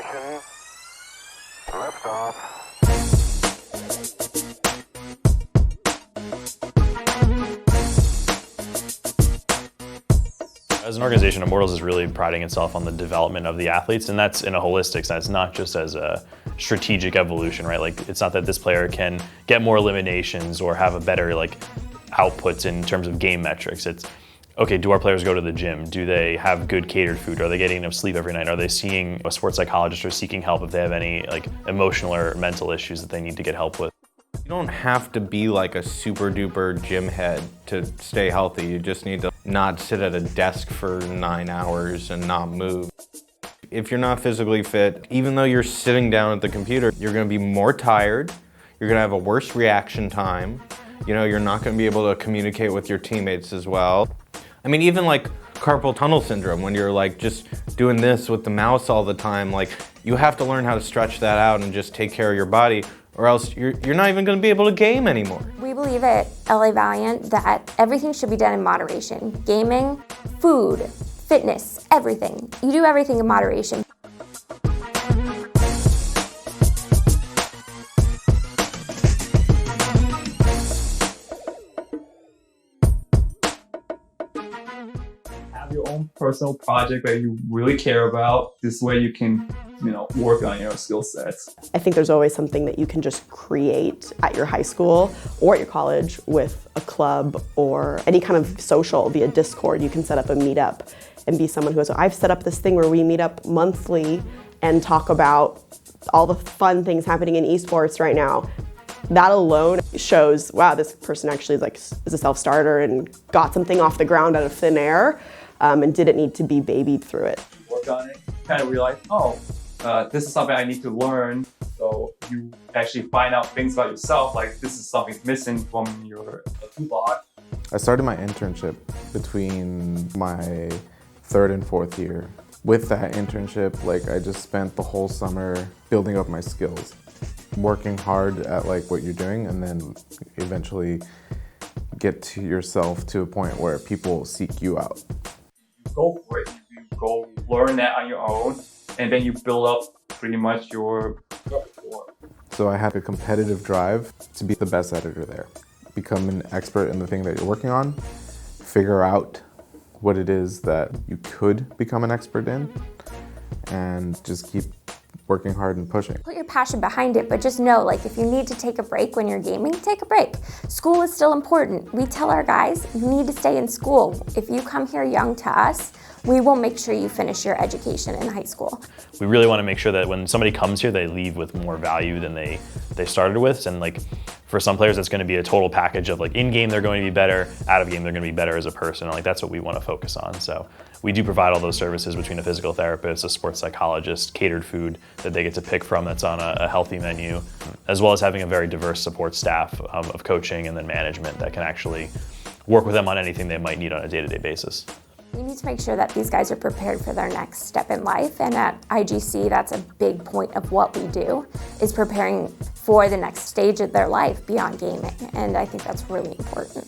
Ignition. Liftoff. As an organization, Immortals is really priding itself on the development of the athletes, and that's in a holistic sense, not just as a strategic evolution, right? Like, it's not that this player can get more eliminations or have a better outputs in terms of game metrics. It's, okay, do our players go to the gym? Do they have good catered food? Are they getting enough sleep every night? Are they seeing a sports psychologist or seeking help if they have any emotional or mental issues that they need to get help with? You don't have to be like a super duper gym head to stay healthy. You just need to not sit at a desk for 9 hours and not move. If you're not physically fit, even though you're sitting down at the computer, you're gonna be more tired, you're gonna have a worse reaction time, you're not gonna be able to communicate with your teammates as well. I mean, even like carpal tunnel syndrome, when you're just doing this with the mouse all the time, you have to learn how to stretch that out and just take care of your body, or else you're not even going to be able to game anymore. We believe at LA Valiant that everything should be done in moderation. Gaming, food, fitness, everything. You do everything in moderation. Have your own personal project that you really care about. This way you can work on your skill sets. I think there's always something that you can just create at your high school or at your college with a club or any kind of social via Discord. You can set up a meetup and be someone who I've set up this thing where we meet up monthly and talk about all the fun things happening in esports right now. That alone shows, wow, this person actually is a self-starter and got something off the ground out of thin air and didn't need to be babied through it. Work on it, kind of realize, this is something I need to learn. So you actually find out things about yourself, like this is something missing from your toolbox. I started my internship between my 3rd and 4th year. With that internship, I just spent the whole summer building up my skills, working hard at what you're doing, and then eventually get to yourself to a point where people seek you out. You go for it, you go learn that on your own, and then you build up pretty much your repertoire. So I had a competitive drive to be the best editor there. Become an expert in the thing that you're working on, figure out what it is that you could become an expert in, and just keep working hard and pushing. Put your passion behind it, but just know, if you need to take a break when you're gaming, take a break. School is still important. We tell our guys, you need to stay in school. If you come here young to us, we will make sure you finish your education in high school. We really want to make sure that when somebody comes here, they leave with more value than they started with. And for some players, it's going to be a total package of in-game they're going to be better, out of game they're going to be better as a person. And that's what we want to focus on. So we do provide all those services between a physical therapist, a sports psychologist, catered food that they get to pick from that's on a healthy menu, as well as having a very diverse support staff of coaching and then management that can actually work with them on anything they might need on a day-to-day basis. We need to make sure that these guys are prepared for their next step in life, and at IGC, that's a big point of what we do, is preparing for the next stage of their life beyond gaming, and I think that's really important.